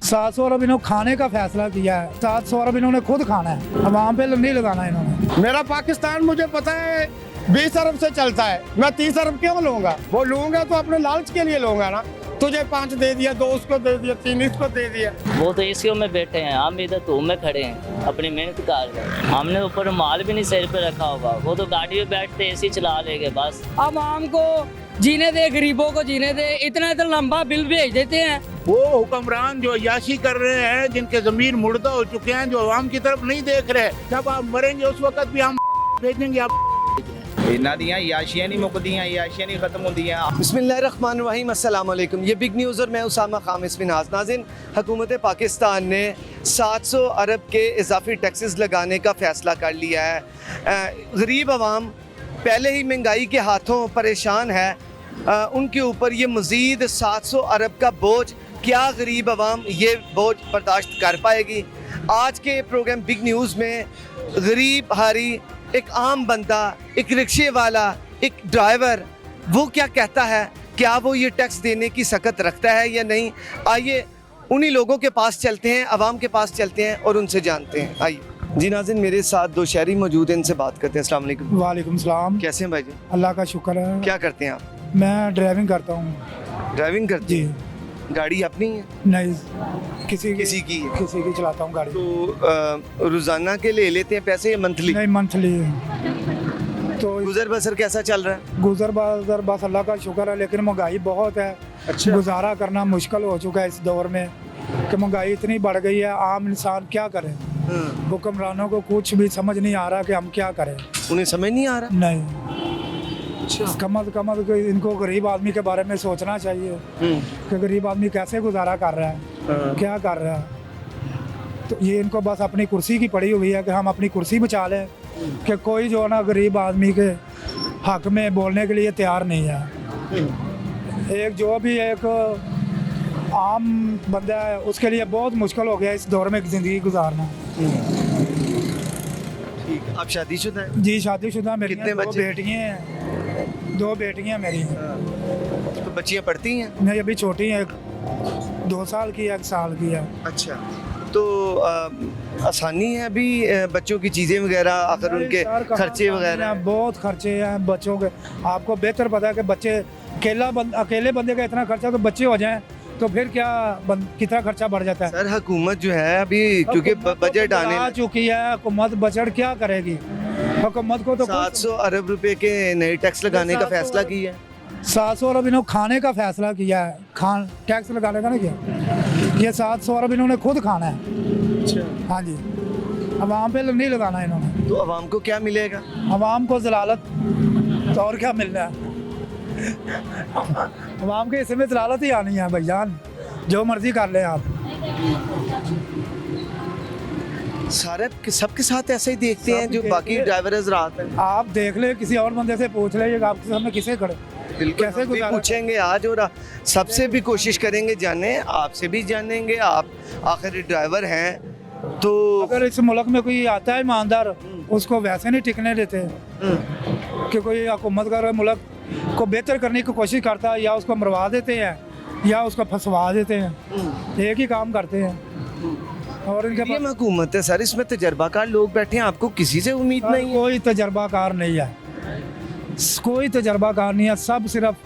700 अरब इन्होंने खाने का फैसला किया है। 700 अरब इन्होंने खुद खाना है, अवाम पे नहीं लगाना इन्होंने। मेरा पाकिस्तान मुझे पता है 20 अरब से चलता है, मैं 30 अरब क्यों लूंगा? वो लूंगा तो अपने लालच के लिए लूंगा ना। तुझे 5 दे दिया, 2 उसको दे दिया, 3 इसको दे दिया। वो तो एसीओ में बैठे हैं, हम इधर धूप में खड़े हैं अपनी मेहनत कर रहे हैं। हमने ऊपर माल भी नहीं सिर पे रखा होगा, वो तो गाड़ी में बैठते एसी चला लेंगे बस। अब आम को जीने दे, गरीबों को जीने दे, इतना लंबा बिल भेज देते हैं। वो हुक्मरान जो अय्याशी कर रहे हैं, जिनके जमीर मुर्दा हो चुके हैं, जो आवाम की तरफ नहीं देख रहे, जब आप मरेंगे उस वक्त भी हम भेजेंगे आप। इन्हां दियां याशियां नहीं मुकदियां, याशियां नहीं खत्म होंदियां। बिस्मिल्लाहिर्रहमानिर्रहीम, अस्सलाम वालेकुम। ये बिग न्यूज़ और मैं उसामा खामिस मिनाज। नाज़रीन, हुकूमत पाकिस्तान ने 700 अरब के इजाफी टैक्सेस लगाने का फ़ैसला कर लिया है। गरीब आवाम पहले ही महंगाई के हाथों परेशान है, उनके ऊपर ये मज़ीद 700 अरब का बोझ, क्या गरीब आवाम ये बोझ बर्दाश्त कर पाएगी? आज के प्रोग्राम बिग न्यूज़ में गरीब हारी, एक आम बंदा, एक रिक्शे वाला, एक ड्राइवर, वो क्या कहता है, क्या वो ये टैक्स देने की सकत रखता है या नहीं? आइए उन्हीं लोगों के पास चलते हैं, आवाम के पास चलते हैं और उनसे जानते हैं। आइए जी नाज़रीन, मेरे साथ 2 शहरी मौजूद हैं, इनसे बात करते हैं। अस्सलाम वालेकुम। वालेकुम सलाम। कैसे हैं भाई जी? अल्लाह का शुक्र है। क्या करते हैं आप? मैं ड्राइविंग करता हूँ। ड्राइविंग करते जी हैं? गाड़ी अपनी है? नहीं, किसी की है। चलाता हूँ गाड़ी। तो रोज़ाना के ले लेते हैं पैसे या मंथली? नहीं, मंथली। तो गुजर बसर कैसा चल रहा है? गुजर बसर बस अल्लाह का शुक्र है, लेकिन महंगाई बहुत है। अच्छा। गुजारा करना मुश्किल हो चुका है इस दौर में कि महंगाई इतनी बढ़ गई है, आम इंसान क्या करे? हुक्मरानों को कुछ भी समझ नहीं आ रहा कि हम क्या करें। उन्हें समझ नहीं आ रहा? नहीं, कम अज कम इनको गरीब आदमी के बारे में सोचना चाहिए कि गरीब आदमी कैसे गुजारा कर रहा है, क्या कर रहा है। तो ये इनको बस अपनी कुर्सी की पड़ी हुई है कि हम अपनी कुर्सी बचा लें, कि कोई जो है ना गरीब आदमी के हक में बोलने के लिए तैयार नहीं है। एक जो भी एक आम बंदा है उसके लिए बहुत मुश्किल हो गया इस दौर में ज़िंदगी गुजारना। ठीक। आप शादीशुदा हैं? जी शादीशुदा। मेरी कितने 2 बच्चे? बेटियाँ हैं। 2 बेटियाँ मेरी। तो बच्चियाँ पढ़ती हैं? नहीं, अभी छोटी हैं, 2 साल की है, 1 साल की है। अच्छा, तो आसानी है अभी बच्चों की चीज़ें वगैरह, आखिर उनके खर्चे वगैरह? बहुत खर्चे हैं बच्चों के। आपको बेहतर पता है कि बच्चे अकेले बंदे का इतना खर्चा, तो बच्चे हो जाएं तो फिर क्या कितना खर्चा बढ़ जाता है। सर, हुकूमत जो है अभी, क्योंकि बजट आने आ चुकी है, हुकूमत बजट क्या करेगी? हुकूमत को तो 700 अरब रुपए के नए टैक्स लगाने का फैसला किया है। 700 अरब इन्होंने खाने का फैसला किया है, टैक्स लगाने का नहीं किया। ये 700 अरब इन्होंने खुद खाना है। अच्छा। हाँ जी, अवाम पे नहीं लगाना इन्होंने। तो अवाम को क्या मिलेगा? अवाम को जलालत, तो और क्या मिलना है? अवाम के हिस्से में जलालत ही आनी है भाईजान, जो मर्जी कर ले आप। सारे सबके साथ ऐसे ही देखते हैं जो बाकी ड्राइवर हज़रात हैं। आप देख ले, किसी और बंदे से पूछ ले, ये आपके सामने किसे खड़े? कैसे पूछेंगे आज, और सबसे भी कोशिश करेंगे जाने, आपसे भी जानेंगे। आप आखिर ड्राइवर हैं, तो अगर इस मुल्क में कोई आता है ईमानदार, उसको वैसे नहीं टिकने देते कि कोई हुकूमत का मुल्क को बेहतर करने की कोशिश करता है, या उसको मरवा देते हैं या उसको फंसवा देते हैं। एक ही काम करते हैं। और इनके ये हुकूमत है सर, इसमें तजर्बाकार लोग बैठे हैं, आपको किसी से उम्मीद नहीं है? कोई तजर्बाकार नहीं है, कोई तजर्बाकार नहीं है, सब सिर्फ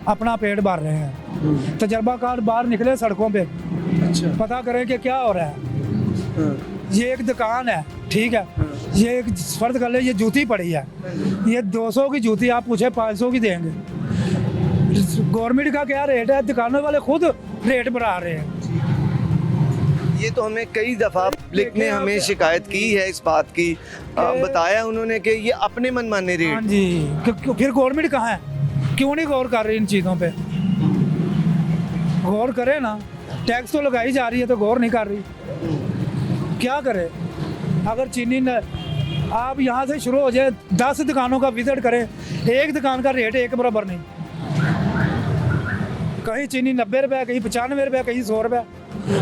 अपना पेट भर रहे हैं। तजर्बाकार बाहर निकले सड़कों पे, पता करें कि क्या हो रहा है। ये एक दुकान है, ठीक है, ये एक फर्ज कर ले, ये जूती पड़ी है, ये 200 की जूती आप पूछे 500 की देंगे। गवर्नमेंट का क्या रेट है? दुकानों वाले खुद रेट बढ़ा रहे हैं। ये तो हमें कई दफ़ा पब्लिक ने हमें शिकायत की है इस बात की, बताया उन्होंने कि ये अपने मनमाने रेट। हाँ जी, फिर गवर्नमेंट कहाँ है? क्यों नहीं गौर कर रही इन चीज़ों पे? गौर करे ना, टैक्स तो लगाई जा रही है तो गौर नहीं कर रही, क्या करे? अगर चीनी न, आप यहाँ से शुरू हो जाए, 10 दुकानों का विजिट करें, एक दुकान का रेट एक बराबर नहीं। कहीं चीनी 90 रुपये, कहीं 95 रुपये, कहीं 100 रुपये,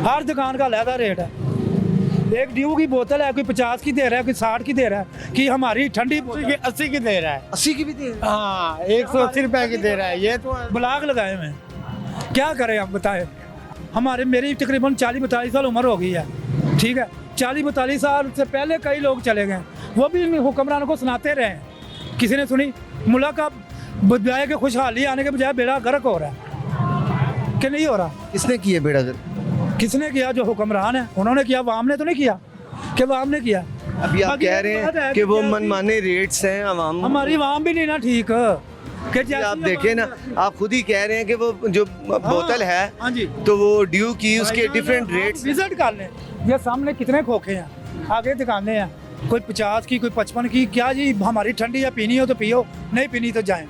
हर दुकान का अलग रेट है। एक ड्यू की बोतल है, कोई 50 की दे रहा है, कोई 60 की दे रहा है, कि हमारी ठंडी 80 की दे रहा है। 80 की भी दे रहा है? हाँ, 180 रुपए की दे रहा है। ये तो ब्लॉक लगाए हुए, क्या करें आप बताएं? हमारे मेरी तकरीबन 40-42 साल उम्र हो गई है, ठीक है। 40-42 साल से पहले कई लोग चले गए, वो भी हुक्मरानों को सुनाते रहे हैं। किसी ने सुनी? मुल्क का बजाय के खुशहाली आने के बजाय बेड़ा गर्क हो रहा है कि नहीं हो रहा? किसने किया बेड़ा गर्क? किसने किया? जो हुक्मरान है उन्होंने किया, वाम ने तो नहीं किया। कि वाम ने किया? अभी आप बाकी कह एक रहे बात है हैं कि वो क्या- मनमाने रेट्स हैं अवाम। हमारी वाम भी नहीं ना ठीक कि जैसी आप देखें ना, आप खुद ही कह रहे हैं कि वो जो बोतल है हाँ जी, तो वो ड्यू की उसके डिफरेंट रेट्स। विजिट कर लें, ये सामने कितने खोखे हैं, आगे दुकानें हैं, कोई 50 की, कोई 55 की। क्या जी, हमारी ठंडी या पीनी हो तो पियो, नहीं पीनी तो जाएं।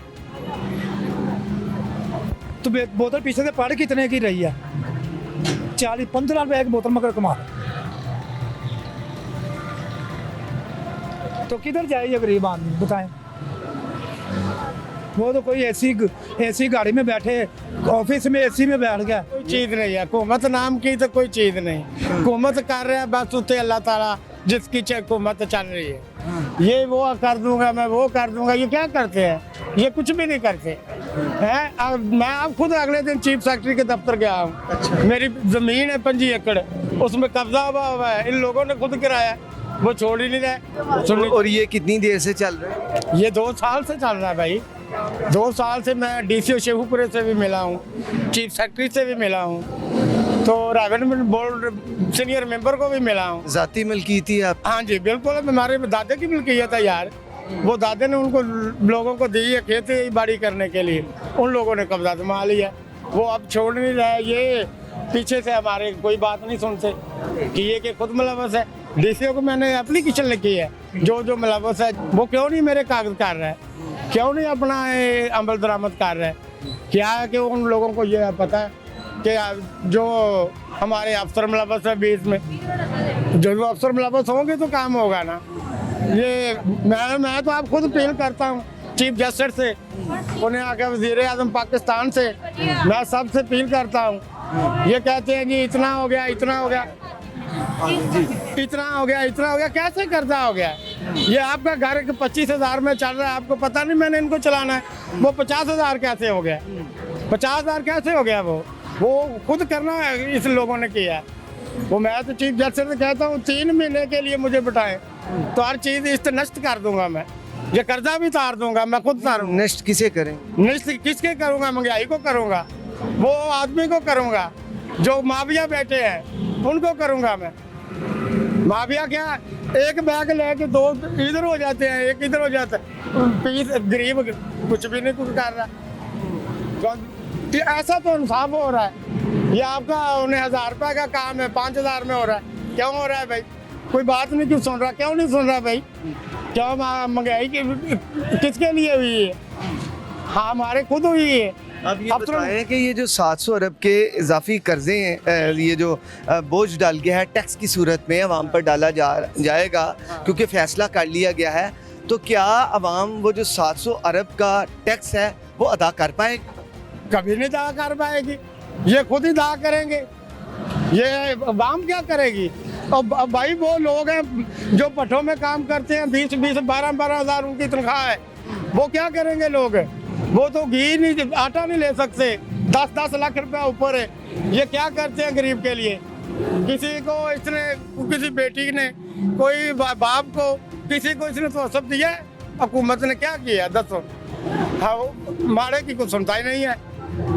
तो बोतल पीछे से पड़ कितने की रही है? 40-15 रुपए एक बोतल मगर कमा। तो किधर जाए ये गरीब आदमी, बताएं? वो तो कोई ऐसी गाड़ी में बैठे, ऑफिस में एसी में बैठ गया। कोई चीज नहीं है हुकूमत नाम की, तो कोई चीज नहीं। हुकूमत कर रहे हैं बस उत्ते अल्लाह ताला जिसकी हुकूमत चल रही है। ये वो कर दूंगा, मैं वो कर दूंगा, ये क्या करते हैं? ये कुछ भी नहीं करते हैं। मैं अब खुद अगले दिन चीफ सेक्रेटरी के दफ्तर गया हूँ। मेरी जमीन है 25 एकड़, उसमें कब्जा हुआ है, इन लोगों ने खुद कराया, वो छोड़ ही नहीं रहे। और ये कितनी देर से चल रहा है? ये 2 साल से चल रहा है भाई। 2 साल से मैं डीसीओ शेखुपुरे से भी मिला हूँ, चीफ सेक्रेटरी से भी मिला हूँ, तो रेवेन्यू बोर्ड सीनियर मेंबर को भी मिला हूँ। जाती मलकीती आप? हाँ जी बिल्कुल, हमारे दादे की मिल्कियत है यार। वो दादे ने उनको लोगों को दी है खेती बाड़ी करने के लिए, उन लोगों ने कब्जा जमा लिया, वो अब छोड़ नहीं रहे। ये पीछे से हमारे कोई बात नहीं सुनते कि ये कि खुद मुलव्वस है। डीसीओ को मैंने एप्लीकेशन लिखी है, जो मुलव्वस है वो क्यों नहीं मेरे कागज कर रहा है, क्यों नहीं अपना अमल दरामद कर रहा है? क्या है कि उन लोगों को ये पता है कि जो हमारे अफसर मुलव्वस है बीच में, जो अफसर मुलव्वस होंगे तो काम होगा ना। ये मैं तो आप खुद अपील करता हूँ चीफ जस्टिस से, उन्हें आके वज़ीर आज़म पाकिस्तान से, मैं सबसे अपील करता हूँ। ये कहते हैं जी इतना हो गया, इतना हो गया, इतना हो गया, इतना हो गया, कैसे कर्जा हो गया? ये आपका घर 25,000 में चल रहा है, आपको पता नहीं मैंने इनको चलाना है। वो 50,000 कैसे हो गया? 50,000 कैसे हो गया? वो खुद करना इस लोगों ने किया। वो मैं तो चीफ जस्टिस से कहता हूँ 3 महीने के लिए मुझे बिठाएं तो हर चीज़ इस नष्ट कर दूंगा मैं, ये कर्जा भी तार दूंगा, मैं खुद तारूंगा। नष्ट किसे करें? नष्ट किसके करूंगा? महंगाई को करूंगा, वो आदमी को करूंगा जो माफिया बैठे हैं, उनको करूंगा मैं। माफिया क्या, एक बैग लेके 2 इधर हो जाते हैं, एक इधर हो जाता है, पीस गरीब कुछ भी नहीं कुछ कर रहा। तो ऐसा तो इंसाफ हो रहा है। ये आपका 19,000 रुपये का काम है, 5,000 में हो रहा है। क्यों हो रहा है भाई? कोई बात नहीं क्यों सुन रहा? क्यों नहीं सुन रहा भाई? क्यों महंगाई किसके लिए हुई है? हाँ हमारे खुद हुई है। अब ये बताएं कि ये जो 700 अरब के इजाफी कर्जे हैं, ये जो बोझ डाल गया है टैक्स की सूरत में अवाम पर डाला जाएगा क्योंकि फैसला कर लिया गया है, तो क्या अवाम वो जो 700 अरब का टैक्स है वो अदा कर पाएगी? कभी नहीं अदा कर पाएगी, ये खुद ही अदा करेंगे। ये अवाम क्या करेगी? और भाई वो लोग हैं जो पट्टों में काम करते हैं, 20-20, 12-12 हज़ार उनकी तनख्वाह है, वो क्या करेंगे लोग? वो तो घी नहीं, आटा नहीं ले सकते, 10-10 लाख रुपया ऊपर है। ये क्या करते हैं गरीब के लिए? किसी को इसने, किसी बेटी ने, कोई बाप को, किसी को इसने तो सब दिया है। हुकूमत ने क्या किया दसो? हाँ मारे की कुछ सुनता ही नहीं है।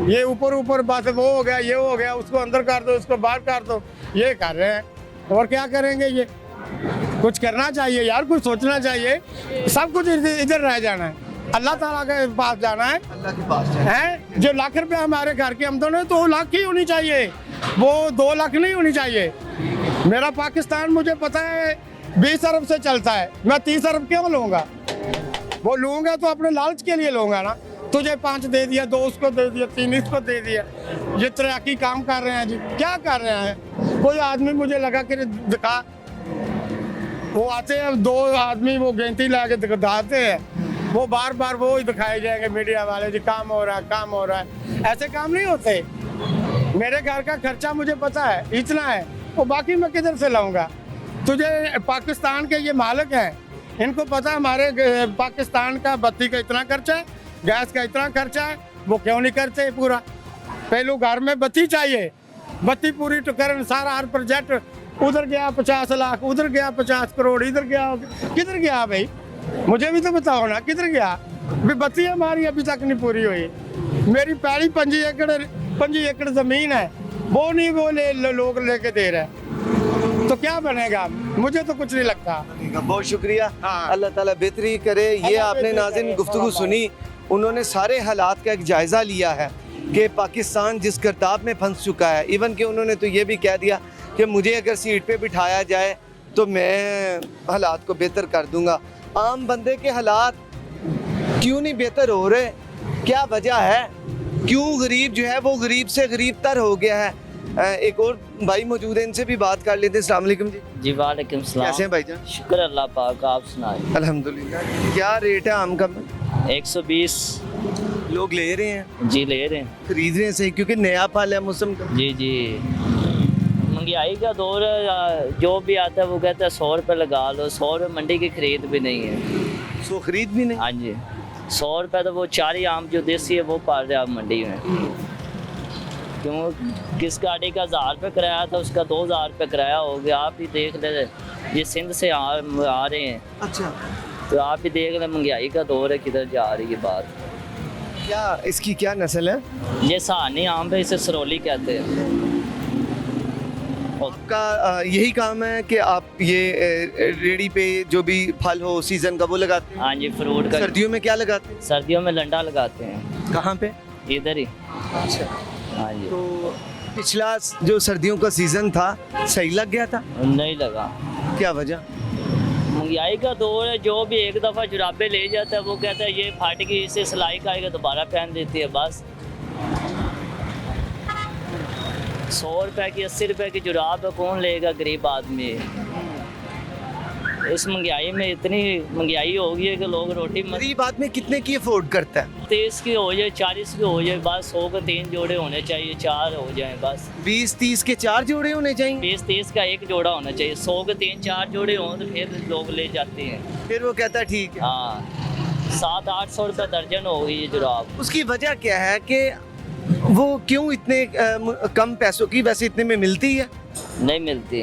ये ऊपर ऊपर बात, वो हो गया, ये हो गया, उसको अंदर कर दो, उसको बाहर कर दो, ये कर रहे हैं। और क्या करेंगे? ये कुछ करना चाहिए यार, कुछ सोचना चाहिए। सब कुछ इधर रह जाना है, अल्लाह ताला के पास जाना है। अल्लाह के पास है जो लाख रुपए हमारे घर की आमदन है तो 2 लाख ही होनी चाहिए, वो 2 लाख नहीं होनी चाहिए। मेरा पाकिस्तान मुझे पता है 20 अरब से चलता है, मैं 30 अरब क्यों लूँगा? वो लूँगा तो अपने लालच के लिए लूँगा ना। तुझे 5 दे दिया, 2 उसको दे दिया, 3 इसको दे दिया। ये तरक्की काम कर रहे हैं जी, क्या कर रहे हैं? कोई आदमी मुझे लगा कि दिखा, वो आते हैं 2 आदमी, वो गिनती ला के दिखाते हैं, वो बार बार वो ही दिखाए जाएंगे मीडिया वाले जी, काम हो रहा है, काम हो रहा है। ऐसे काम नहीं होते। मेरे घर का खर्चा मुझे पता है, इतना है, वो बाकी मैं किधर से लाऊंगा? तुझे पाकिस्तान के ये मालिक हैं, इनको पता है हमारे पाकिस्तान का बत्ती का इतना खर्चा है, गैस का इतना खर्चा है, वो क्यों नहीं करते पूरा? पहले घर में बत्ती चाहिए, बत्ती पूरी तो करन सारा हर प्रोजेक्ट उधर गया 50 लाख, उधर गया 50 करोड़, इधर गया, किधर गया भाई? मुझे भी तो बताओ ना किधर गया? भी बत्ती हमारी अभी तक नहीं पूरी हुई। मेरी पहली 5 एकड़ जमीन है, वो नहीं वो लोग लेके दे रहे हैं, तो क्या बनेगा? मुझे तो कुछ नहीं लगता। बहुत शुक्रिया, हाँ। अल्लाह ताला बेहतरी करे। ये अल्लाह आपने बेहतरी नाज़रीन करे, गुफ्तगू सुनी, उन्होंने सारे हालात का एक जायज़ा लिया है कि पाकिस्तान जिस करताब में फंस चुका है। इवन कि उन्होंने तो ये भी कह दिया कि मुझे अगर सीट पे बिठाया जाए तो मैं हालात को बेहतर कर दूंगा। आम बंदे के हालात क्यों नहीं बेहतर हो रहे? क्या वजह है? क्यों गरीब जो है वो गरीब से गरीब तर हो गया है? एक और भाई मौजूद है, इनसे भी बात कर लेते हैं। अस्सलाम वालेकुम जी। जी वालेकुम सलाम। कैसे हैं भाईजान? शुक्र अल्लाह पाक, आप सुनाए। अल्हम्दुलिल्लाह। क्या रेट है आम का? 120। लोग ले रहे हैं, जी ले रहे हैं। खरीद रहे हैं सही, क्योंकि नया फल है मौसम का। जी जी, महंगाई का दौर है, जो भी आता है वो कहता है 100 रुपये लगा लो। 100 रुपये मंडी की खरीद भी नहीं है। सो खरीद भी नहीं। हाँ जी, 100 रुपये तो वो 4 आम जो देसी है वो पाल रहे आप मंडी में। क्यों? किस गाड़ी का 1000 रुपये किराया था, उसका 2000 रुपये किराया हो गया। आप ही देख ले, ये सिंध से आ रहे हैं, अच्छा, तो आप ही देख ले महंगाई का दौर है, किधर जा रही है बात। क्या इसकी क्या नस्ल है? ये सहानी आम है, इसे सरोली कहते हैं। आपका यही काम है कि आप ये रेडी पे जो भी फल हो सीजन का वो लगाते हैं? हाँ जी, फ्रूट का। सर्दियों में क्या लगाते हैं? सर्दियों में लंडा लगाते हैं। कहाँ पे? इधर ही। अच्छा, हाँ जी। तो पिछला जो सर्दियों का सीजन था सही लग गया था? नहीं लगा। क्या वजह? महंगाई का दौर है, जो भी एक दफ़ा जुराबे ले जाता है वो कहता है ये फाट गई, इसे सिलाई का दोबारा पहन देती है बस। 100 रुपए की 80 रुपए की जुराब कौन लेगा? गरीब आदमी। इस महंगाई में इतनी महंगाई हो गई है कि लोग रोटी गरीब आदमी कितने की अफोर्ड करता है? 30 की हो जाए, 40 की हो जाए, बस 100 के 3 जोड़े होने चाहिए, 4 हो जाए बस। 20-30 के 4 जोड़े होने चाहिए। 20-30 का 1 जोड़ा होना चाहिए। 100 के 3-4 जोड़े हों तो फिर लोग ले जाते हैं। फिर वो कहता है ठीक है। हाँ, 700-800 रुपये दर्जन हो गई ये जुराब। उसकी वजह क्या है कि वो क्यों इतने कम पैसों की वैसे इतने में मिलती है? नहीं मिलती,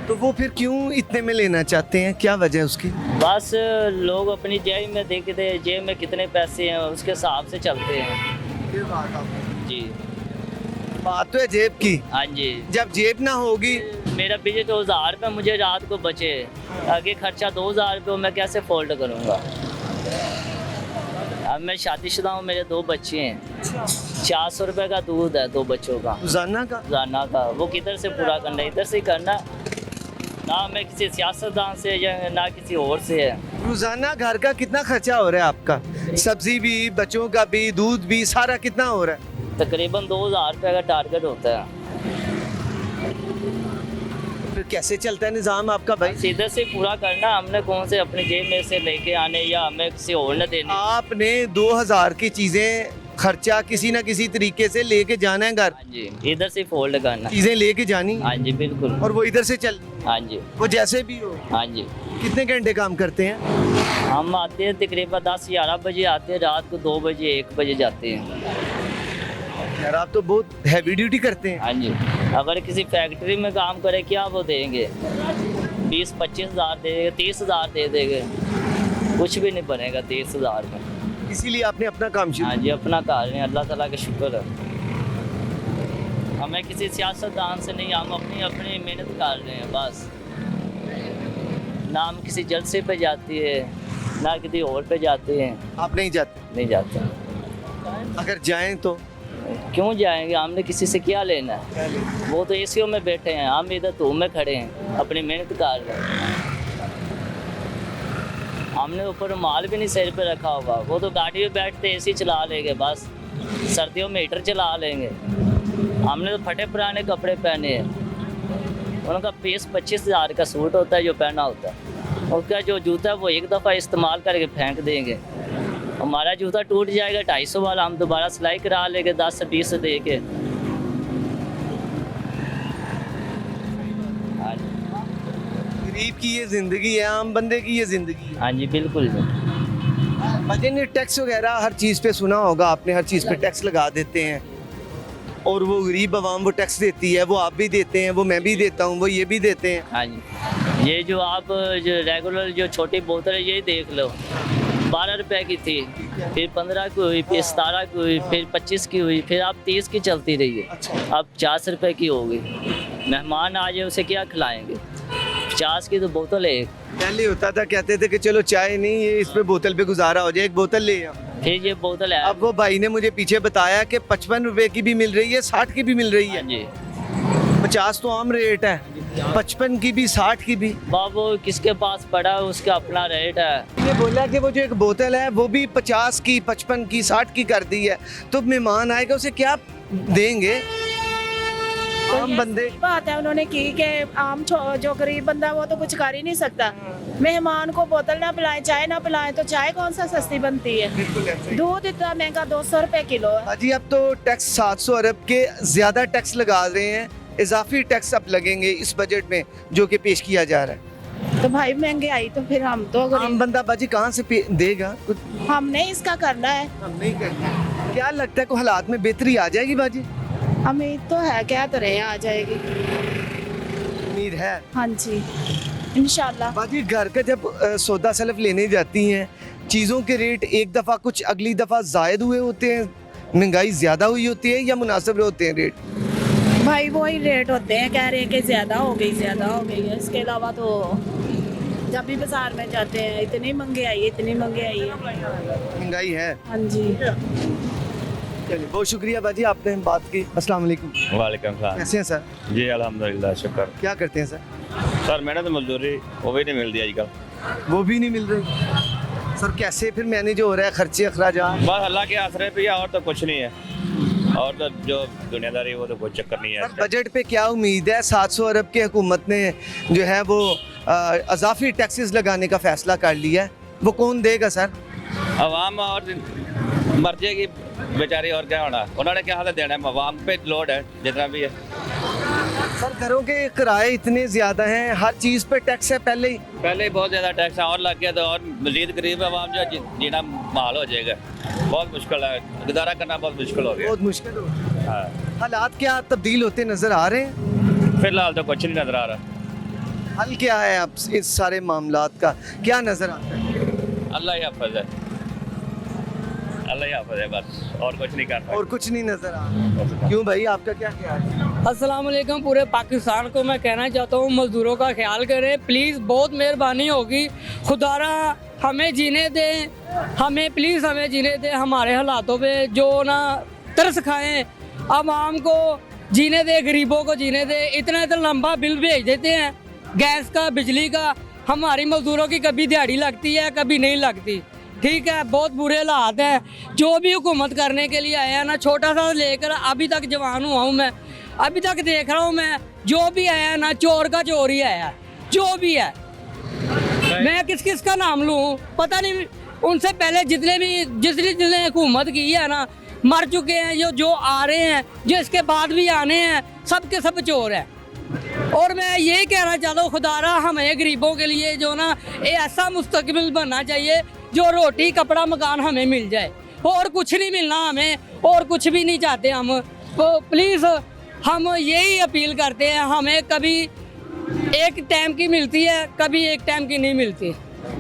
तो वो फिर क्यों इतने में लेना चाहते हैं? क्या वजह है उसकी? बस लोग अपनी जेब में देखते हैं, जेब में कितने पैसे हैं उसके हिसाब से चलते हैं। जी बात तो है जेब की। हाँ जी, जब जेब ना होगी, मेरा बजट 2000 रुपये मुझे रात को बचे, आगे खर्चा 2000 रुपये मैं कैसे फोल्ड करूँगा? अब मैं शादीशुदा हूँ, मेरे 2 बच्चे हैं, 400 रुपये का दूध है 2 बच्चों का रोजाना का। रोजाना का। वो किधर से पूरा करना है? इधर से ही करना, ना मैं किसी सियासतदान से या ना किसी और से है। रोजाना घर का कितना खर्चा हो रहा है आपका? सब्जी भी, बच्चों का भी, दूध भी, सारा कितना हो रहा है? तकरीबन 2000 रुपये का टारगेट होता है। फिर कैसे चलता है निज़ाम आपका भाई? सीधे से पूरा करना, हमने कौन से अपने जेब में से लेके आने या हमें किसी और ने देने। आपने 2000 की चीजें खर्चा किसी ना किसी तरीके से लेके जाना है घर। हाँ जी, इधर से फोल्ड करना। चीजें लेके जानी हाँ जी बिल्कुल। और वो इधर से चल, हाँ जी। वो जैसे भी हो। हाँ जी, कितने घंटे काम करते हैं? हम आते हैं तकरीबन 10-11 बजे आते हैं, रात को 2 बजे 1 बजे जाते हैं। यार आप तो बहुत हैवी ड्यूटी करते हैं। हाँ जी, अगर किसी फैक्ट्री में काम करे क्या वो देंगे? 20-25 हज़ार दे देंगे, 30 हज़ार दे देंगे, कुछ भी नहीं बनेगा 30 हज़ार में। इसीलिए आपने अपना काम शुरू। हाँ जी, अपना कर रहे हैं, अल्लाह ताला का शुक्र है। हमें किसी सियासतदान से नहीं, हम अपनी अपनी मेहनत कर रहे हैं बस। ना हम किसी जलसे पे जाती है, ना किसी और पे जाते हैं। आप नहीं जाते? नहीं जाते। अगर जाएं तो क्यों जाएंगे? हमने किसी से क्या लेना है? वो तो एसीओ में बैठे हैं, हम इधर धूप में खड़े हैं, अपनी मेहनत कर रहे हैं। हमने ऊपर माल भी नहीं सिर पे रखा होगा। वो तो गाड़ी में बैठते एसी चला लेंगे बस, सर्दियों में हीटर चला लेंगे। हमने तो फटे पुराने कपड़े पहने हैं। उनका पीस 25 हज़ार का सूट होता है जो पहना होता है, उसका जो जूता है वो एक दफ़ा इस्तेमाल करके फेंक देंगे। हमारा जूता टूट जाएगा 250 वाला, हम दोबारा सिलाई करा लेंगे 10 से 20 दे के। हाँ जी, गरीब की ये जिंदगी है, आम बंदे की ये जिंदगी है। हाँ जी बिल्कुल। मजे ने टैक्स वगैरह हर चीज़ पे सुना होगा आपने, हर चीज़ पे टैक्स लगा देते हैं। और वो गरीब आवाम वो टैक्स देती है, वो आप भी देते हैं, वो मैं भी देता हूँ, वो ये भी देते हैं। हाँ जी, ये जो आप जो रेगुलर जो छोटी बोतल है ये देख लो, 12 रुपए की थी, फिर 15 की हुई, फिर 17 की हुई, फिर 25 की हुई, फिर आप 30 की चलती रही है, अब 50 रुपए की हो गई। मेहमान आ जाए उसे क्या खिलाएंगे? 50 की तो बोतल है एक। पहले होता था, कहते थे कि चलो चाय नहीं, ये इस पे बोतल पे गुजारा हो जाए, एक बोतल ले आओ। फिर ये बोतल है। अब वो भाई ने मुझे पीछे बताया कि 55 रुपए की भी मिल रही है, 60 की भी मिल रही हाँ है। जी, 50 तो आम रेट है, 55 की भी, 60 की भी। बाबू किसके पास पड़ा है उसका अपना रेट है। ये बोला कि वो जो एक बोतल है वो भी 50 की, 55 की, 60 की कर दी है, तो मेहमान आएगा उसे क्या देंगे? आम बंदे बात है उन्होंने की कि आम जो गरीब बंदा वो तो कुछ कर ही नहीं सकता। मेहमान को बोतल ना पिलाएं, चाय ना पिलाएं, तो चाय कौन सा सस्ती बनती है? दूध इतना महंगा 200 रुपए किलो है। हाजी, अब तो टैक्स 700 अरब के ज्यादा टैक्स लगा रहे हैं, इजाफी टैक्स अब लगेंगे इस बजट में जो कि पेश किया जा रहा है। तो भाई महंगाई तो फिर हम तो आम बंदा बाजी कहाँ से देगा कुछ? हमने इसका करना है। हम नहीं करना। क्या लगता है को हालात में बेहतरी आ जाएगी बाजी? उम्मीद तो है, क्या तो रहे आ जाएगी। उम्मीद है। हाँ जी, इंशाल्लाह। बाजी घर का जब सौदा सलफ लेने जाती हैं, चीज़ों के रेट एक दफ़ा कुछ अगली दफ़ा जायद हुए होते हैं, महंगाई ज़्यादा हुई होती है या मुनासिब होते हैं रेट? भाई वही रेट होते हैं, कह रहे हैं कि ज़्यादा हो गई है। इसके अलावा तो जब भी बाजार में जाते हैं इतनी महंगाई है। महंगाई है। हाँ जी, चलिए, बहुत शुक्रिया बाजी, आपने बात की। अस्सलाम वालेकुम। वालेकुम सलाम। कैसे हैं सर? जी अल्हम्दुलिल्लाह, शुक्र। क्या करते हैं सर? सर मेहनत मजदूरी वो भी नहीं मिलती आजकल। वो भी नहीं मिल रही सर, कैसे फिर मैनेज हो रहा है खर्चे अखराजात? बस अल्लाह के आसरे पे, और तो कुछ नहीं है, और तो जो दुनियादारी वो तो कोई चक्कर नहीं है। सर बजट पे क्या उम्मीद है? 700 अरब की हुकूमत ने जो है वो अजाफी टैक्सेस लगाने का फैसला कर लिया है, वो कौन देगा सर? अवाम और मर जाएगी बेचारी, और क्या होना, उन्होंने क्या हालत देना है, अवाम पे लोड है जितना भी है। सर घरों के किराए इतने ज़्यादा हैं, हर चीज़ पे टैक्स है पहले ही बहुत ज़्यादा टैक्स और लग गया, तो और मजीद गरीब अवाम जो जीना माल हो जाएगा, बहुत मुश्किल है, गुजारा करना बहुत मुश्किल हो गया। बहुत मुश्किल हो गया। हाँ, हालात क्या तब्दील होते नज़र आ रहे हैं? फिलहाल तो कुछ नहीं नजर आ रहा। हल क्या है अब इस सारे मामलात का, क्या नज़र आता है? अल्लाह ही हाफ़िज़ है, अल्लाह ही हाफ़िज़ है, बस और कुछ नहीं कर और कुछ नहीं नज़र आ रहा। क्यों भाई, आपका क्या ख्याल है? अस्सलाम वालेकुम। पूरे पाकिस्तान को मैं कहना चाहता हूँ मज़दूरों का ख्याल करें प्लीज़, बहुत मेहरबानी होगी, खुदारा हमें जीने दें, हमें प्लीज़ हमें जीने दें, हमारे हालातों पे जो ना तरस खाएं, आवाम को जीने दें, गरीबों को जीने दें। इतना लंबा बिल भेज देते हैं गैस का, बिजली का, हमारी मज़दूरों की कभी दिहाड़ी लगती है कभी नहीं लगती। ठीक है, बहुत बुरे हालात हैं। जो भी हुकूमत करने के लिए आया ना, छोटा सा लेकर अभी तक जवान हुआ हूँ मैं, अभी तक देख रहा हूँ मैं, जो भी आया ना चोर का चोर ही आया, जो भी है। मैं किस किस का नाम लूँ पता नहीं, उनसे पहले जितने हुकूमत की है ना मर चुके हैं, जो आ रहे हैं, जो इसके बाद भी आने हैं, सब के सब चोर हैं। और मैं यही कहना चाहता हूँ खुदारा हमें गरीबों के लिए जो ना ऐसा मुस्तकबिल बनना चाहिए जो रोटी कपड़ा मकान हमें मिल जाए, और कुछ नहीं मिलना हमें, और कुछ भी नहीं चाहते हम। तो प्लीज़ हम यही अपील करते हैं, हमें कभी एक टाइम की मिलती है, कभी एक टाइम की नहीं मिलती।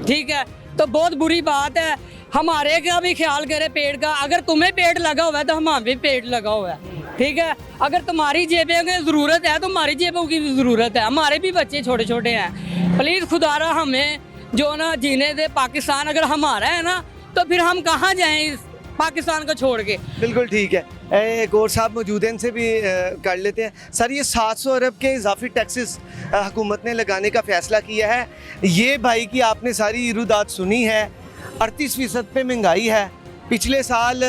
ठीक है, तो बहुत बुरी बात है, हमारे का भी ख्याल करें पेट का। अगर तुम्हें पेट लगा हुआ है तो हमारा भी पेट लगा हुआ है। ठीक है, अगर तुम्हारी जेबों की ज़रूरत है तो हमारी जेबों की भी ज़रूरत है, हमारे भी बच्चे छोटे छोटे हैं। प्लीज़ खुदारा हमें जो ना जीने दे। पाकिस्तान अगर हमारा है ना तो फिर हम कहाँ जाएं इस पाकिस्तान को छोड़ के। बिल्कुल ठीक है, एक और साहब मौजूद हैं, इनसे भी कर लेते हैं। सर ये 700 अरब के इजाफी टैक्सेस हुकूमत ने लगाने का फ़ैसला किया है, ये भाई की आपने सारी इरुदात सुनी है। 38% पे महंगाई है, पिछले साल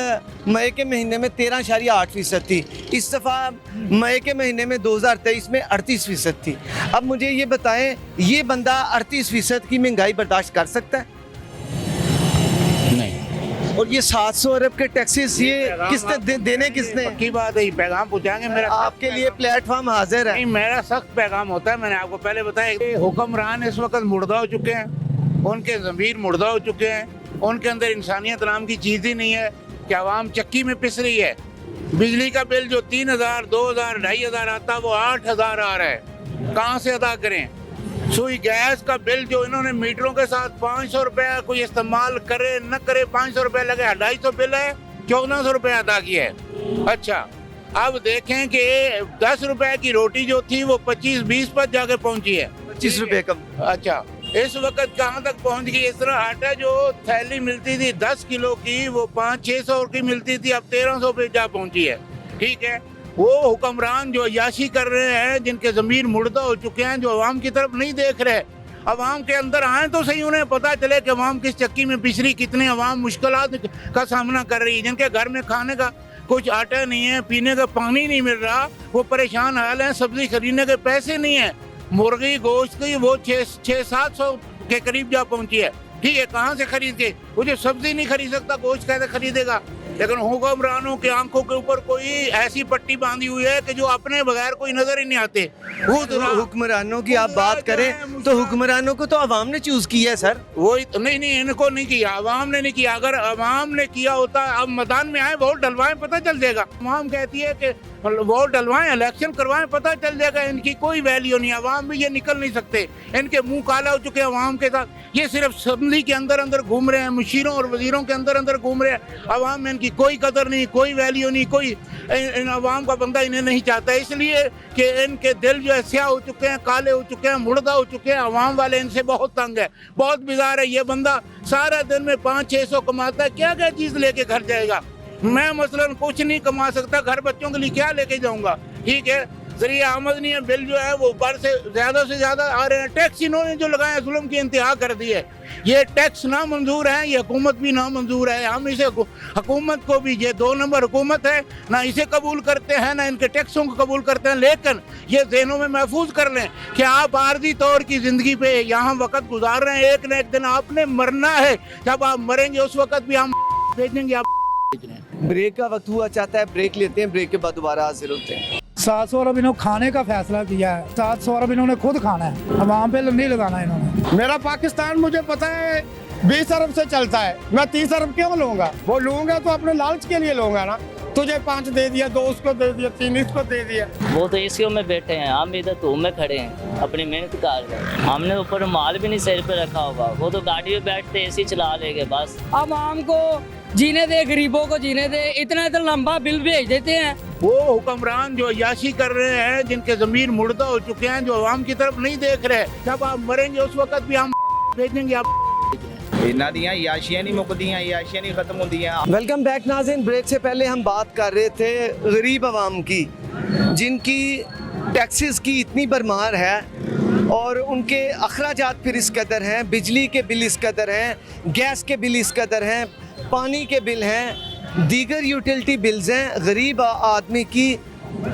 मई के महीने में 13.8% थी, इस दफ़ा मई के महीने में 2023 में 38% थी। अब मुझे ये बताएं, ये बंदा 38% की महंगाई बर्दाश्त कर सकता है? नहीं। और ये 700 अरब के टैक्सेस ये किसने देने किसने? पक्की बात है, ये पैगाम पहुँचाएंगे मेरा। आपके लिए प्लेटफॉर्म हाजिर है। नहीं, मेरा सख्त पैगाम होता है, मैंने आपको पहले बताया। हुक्मरान इस वक्त मुर्दा हो चुके हैं, उनके ज़मीर मुर्दा हो चुके हैं, उनके अंदर इंसानियत नाम की चीज़ ही नहीं है कि आवाम चक्की में पिस रही है। बिजली का बिल जो 3,000, 2,000, 2,500 आता वो 8,000 आ रहा है, कहाँ से अदा करें। सुई गैस का बिल जो इन्होंने मीटरों के साथ 500 रुपया कोई इस्तेमाल करे न करे 500 रुपया लगे, 250 बिल है, 1400 रुपया अदा किया है। अच्छा, अब देखें कि 10 रुपए की रोटी जो थी वो 25-20 पर जाके पहुंची है, 25 रुपए कम। अच्छा, इस वक्त कहाँ तक पहुंच गई। इस तरह आटा जो थैली मिलती थी 10 किलो की वो 500-600 की मिलती थी, अब 1300 पे जा पहुंची है। ठीक है, वो हुक्मरान जो अय्याशी कर रहे हैं, जिनके ज़मीर मुर्दा हो चुके हैं, जो अवाम की तरफ नहीं देख रहे, अवाम के अंदर आए तो सही, उन्हें पता चले कि अवाम किस चक्की में पिस रही, कितने अवाम मुश्किलात का सामना कर रही है, जिनके घर में खाने का कुछ आटा नहीं है, पीने का पानी नहीं मिल रहा, वो परेशान हाल हैं, सब्जी खरीदने के पैसे नहीं है, मुर्गी गोश्त की वो 600-700 के करीब जा पहुंची है। ठीक है, कहाँ से खरीद के, वो जो सब्जी नहीं खरीद सकता गोश्त कैसे खरीदेगा। लेकिन हुक्मरानों की आंखों के ऊपर कोई ऐसी पट्टी बांधी हुई है कि जो अपने बगैर कोई नजर ही नहीं आते। हुक्मरानों की आप बात करें तो हुक्मरानों को तो अवाम ने चूज किया है सर। वही नहीं, इनको नहीं किया, अवाम ने नहीं किया। अगर अवाम ने किया होता, अब मैदान में आए, वोट डलवाएं, पता चल जाएगा। अवाम कहती है कि वोट डलवाएं, इलेक्शन करवाएं, पता चल जाएगा। इनकी कोई वैल्यू नहीं, अवाम भी ये निकल नहीं सकते, इनके मुंह काला हो चुके हैं अवाम के साथ। ये सिर्फ असम्बली के अंदर अंदर घूम रहे हैं, मुशीरों और वजीरों के अंदर अंदर घूम रहे हैं। अवाम में इनकी कोई कदर नहीं, कोई वैल्यू नहीं, कोई इन अवाम का बंदा इन्हें नहीं चाहता, इसलिए कि इनके दिल जो है स्याह हो चुके हैं, काले हो चुके हैं, मुर्दा हो चुके हैं। अवाम वाले इनसे बहुत तंग है, बहुत बिजार है। ये बंदा सारा दिन में 500-600 कमाता है, क्या क्या चीज़ लेके घर जाएगा। मैं मसलन कुछ नहीं कमा सकता, घर बच्चों के लिए क्या लेके जाऊंगा। ठीक है, जरिए आमदनी है, बिल जो है वो ऊपर से ज़्यादा आ रहे हैं। टैक्स इन्होंने जो लगाया जुल्म की इंतहा कर दी है। ये टैक्स ना मंजूर है, ये हुकूमत भी ना मंजूर है। हम इसे हुकूमत को भी, ये 2 नंबर हुकूमत है, ना इसे कबूल करते हैं ना इनके टैक्सों को कबूल करते हैं। लेकिन ये जहनों में महफूज कर लें कि आप आर्जी तौर की ज़िंदगी पे यहाँ वक्त गुजार रहे हैं, एक न एक दिन आपने मरना है। जब आप मरेंगे उस वक्त भी हम भेजेंगे, आप भेज रहे हैं। ब्रेक का वक्त हुआ चाहता है, ब्रेक लेते हैं, ब्रेक के बाद दोबारा हाजिर होते हैं। 700 अरब इन्होंने खाने का फैसला किया है, 700 अरब इन्होंने खुद खाना है, अवाम पे नहीं लगाना इन्होंने। मेरा पाकिस्तान मुझे पता है 20 अरब से चलता है, मैं 30 अरब क्यों लूंगा। वो लूंगा तो अपने लालच के लिए लूंगा ना। तुझे 5 दे दिया, 2 उसको दे दिया, 3 इसको दे दिया। वो तो एसीओ में बैठे हैं, हम इधर धूप में खड़े हैं, अपनी मेहनत कर रहे हैं। हमने ऊपर माल भी नहीं सिर पे रखा होगा, वो तो गाड़ी में बैठते एसी चला लेंगे बस। अब आम को जीने दे, गरीबों को जीने दे, इतना लंबा बिल भेज देते हैं। वो हुक्मरान जो अय्याशी कर रहे हैं, जिनके ज़मीर मुर्दा हो चुके हैं, जो अवाम की तरफ नहीं देख रहे, जब आप मरेंगे उस वक्त भी हम भेजेंगे, आप इन्हों दियां याशियां नहीं मुकदियां, याशियां नहीं खत्म होंदियां। वेलकम बैक नाज़रीन। ब्रेक से पहले हम बात कर रहे थे गरीब आवाम की, जिनकी टैक्सेस की इतनी भरमार है और उनके अखराजात फिर इस कदर हैं, बिजली के बिल इस कदर हैं, गैस के बिल इस कदर हैं, पानी के बिल हैं, दीगर यूटिलिटी बिल्स हैं। गरीब आदमी की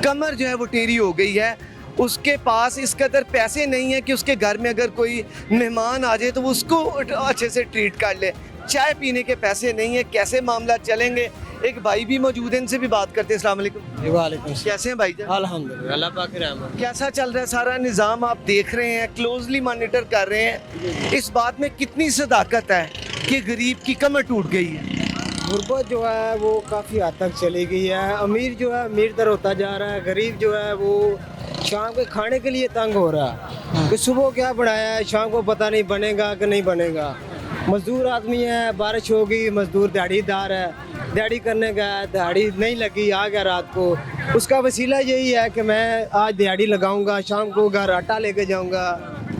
कमर जो है वो टेढ़ी हो गई है, उसके पास इस कदर पैसे नहीं है कि उसके घर में अगर कोई मेहमान आ जाए तो वो उसको अच्छे से ट्रीट कर ले। चाय पीने के पैसे नहीं है, कैसे मामला चलेंगे। एक भाई भी मौजूद है, इनसे भी बात करते हैं। अस्सलाम वालेकुम। वालेकुम। कैसे हैं भाई जान? अल्हम्दुलिल्लाह, अल्लाह पाक की रहमत। कैसा चल रहा है सारा निज़ाम? आप देख रहे हैं, क्लोजली मॉनिटर कर रहे हैं, इस बात में कितनी सदाकत है कि गरीब की कमर टूट गई है? गुर्बत जो है वो काफ़ी हद तक चली गई है। अमीर जो है अमीर तर होता जा रहा है, गरीब जो है वो शाम के खाने के लिए तंग हो रहा है कि सुबह क्या बनाया है, शाम को पता नहीं बनेगा कि नहीं बनेगा। मजदूर आदमी है, बारिश होगी, मजदूर दिहाड़ीदार है, दिहाड़ी करने गया, दिहाड़ी नहीं लगी, आ गया रात को। उसका वसीला यही है कि मैं आज दिहाड़ी लगाऊंगा, शाम को घर आटा लेके जाऊंगा,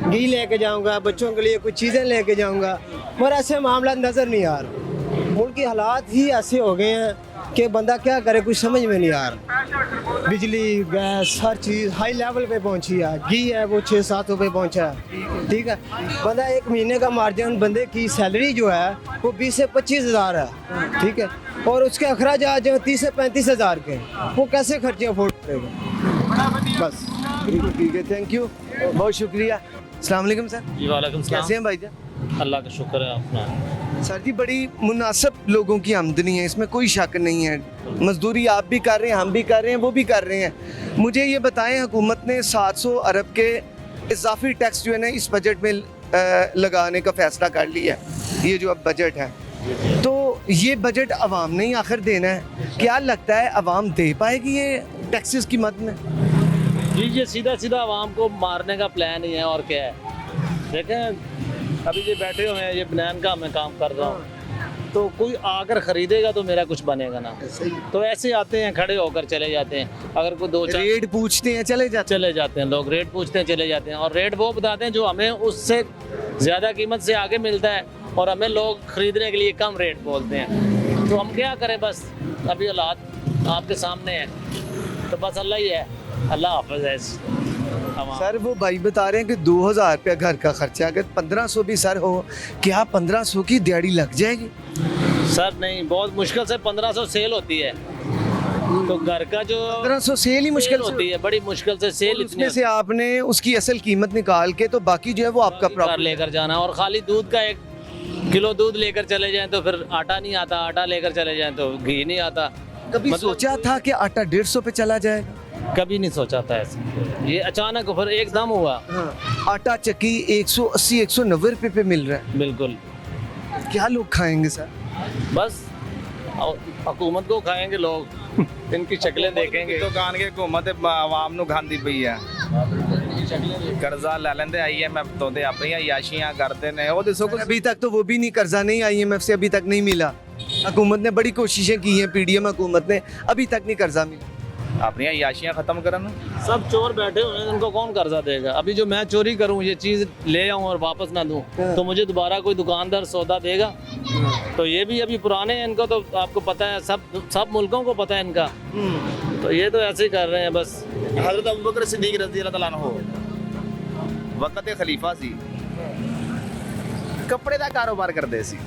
घी लेके जाऊंगा, बच्चों के लिए कुछ चीज़ें लेके जाऊंगा। मगर ऐसे मामला नज़र नहीं आ रहा। मुल्क के हालात ही ऐसे हो गए हैं कि बंदा क्या करे, कुछ समझ में नहीं आ रहा। बिजली, गैस, हर चीज़ हाई लेवल पे पहुंची है। घी है वो 6-7 रुपये पहुंचा है। ठीक है, बंदा एक महीने का मार्जिन, बंदे की सैलरी जो है वो 20 से 25 हज़ार है। ठीक है, और उसके अखराजात जो 30 से 35 हज़ार के, वो कैसे खर्चे अफोर्ड करेगा। बस ठीक है, थैंक यू, बहुत शुक्रिया। अस्सलाम वालेकुम सर। जी वालेकुम सलाम। कैसे हैं भाई जान? अल्लाह का शुक्र है अपना। सर जी, बड़ी मुनासिब लोगों की आमदनी है, इसमें कोई शक नहीं है। मजदूरी आप भी कर रहे हैं, हम भी कर रहे हैं, वो भी कर रहे हैं। मुझे ये बताएं, हुकूमत ने 700 अरब के इजाफी टैक्स जो है ना इस बजट में लगाने का फ़ैसला कर लिया है, ये जो अब बजट है, तो ये बजट अवाम ने ही आखिर देना है, क्या लगता है अवाम दे पाएगी ये टैक्सेस की मद में? जी ये सीधा सीधा आवाम को मारने का प्लान ही है और क्या है। देखें अभी ये बैठे हुए हैं, ये बनान का मैं काम कर रहा हूँ, तो कोई आकर खरीदेगा तो मेरा कुछ बनेगा ना। तो ऐसे आते हैं, खड़े होकर चले जाते हैं। अगर कोई दो चार रेट पूछते हैं चले जाते हैं लोग, रेट पूछते हैं चले जाते हैं, और रेट वो बताते हैं जो हमें उससे ज़्यादा कीमत से आगे मिलता है, और हमें लोग खरीदने के लिए कम रेट बोलते हैं। तो हम क्या करें, बस अभी हालात आपके सामने है, तो बस अल्लाह ही है, अल्लाह हाफ़िज़ है। सर वो भाई बता रहे हैं कि 2000 रुपया घर का खर्चा, अगर 1500 भी सर हो, क्या 1500 की दिहाड़ी लग जाएगी? सर नहीं, बहुत मुश्किल से 1500 सेल होती है, तो घर का जो 1500 सेल ही मुश्किल होती है, बड़ी मुश्किल से सेल। इसमें से आपने उसकी असल कीमत निकाल के तो बाकी जो है वो आपका प्रॉफिट लेकर जाना, और खाली दूध का 1 किलो दूध लेकर चले जाएं तो फिर आटा नहीं आता, आटा लेकर चले जाएं तो घी नहीं आता। कभी सोचा था कि आटा 150 पे चला जाएगा? कभी नहीं सोचा था ऐसे, ये अचानक फिर एकदम हुआ। आटा चक्की 180-190 रुपए पे मिल रहा है। बिल्कुल। क्या लोग खाएंगे सर? बस हुकूमत को खाएंगे लोग, इनकी शक्लें देखेंगे। दुकान की हुकूमत आवाम नूं खांदी पई है, कर्जा ले लेंदे IMF तो ते अपनियां याशियां करदे ने। वो दसो अभी तक तो वो भी नहीं, कर्जा नहीं IMF से अभी तक नहीं मिला। हुकूमत ने बड़ी कोशिशें की हैं, PDM हुकूमत ने, अभी तक नहीं कर्जा मिला। अपनियां याशियां खत्म करन। सब चोर बैठे हुए हैं, उनको कौन कर्जा देगा? अभी जो मैं चोरी करूं, ये चीज़ ले आऊं और वापस ना दूं, तो मुझे दोबारा कोई दुकानदार सौदा देगा? तो ये भी अभी पुराने हैं, इनको तो आपको पता है, सब मुल्कों को पता है इनका, तो ये तो ऐसे ही कर रहे हैं बस। हज़रत अबू बकर सिद्दीक रज़ी अल्लाह तआला अन्हु वक़्त खलीफा सी, कपड़े का कारोबार करते सी,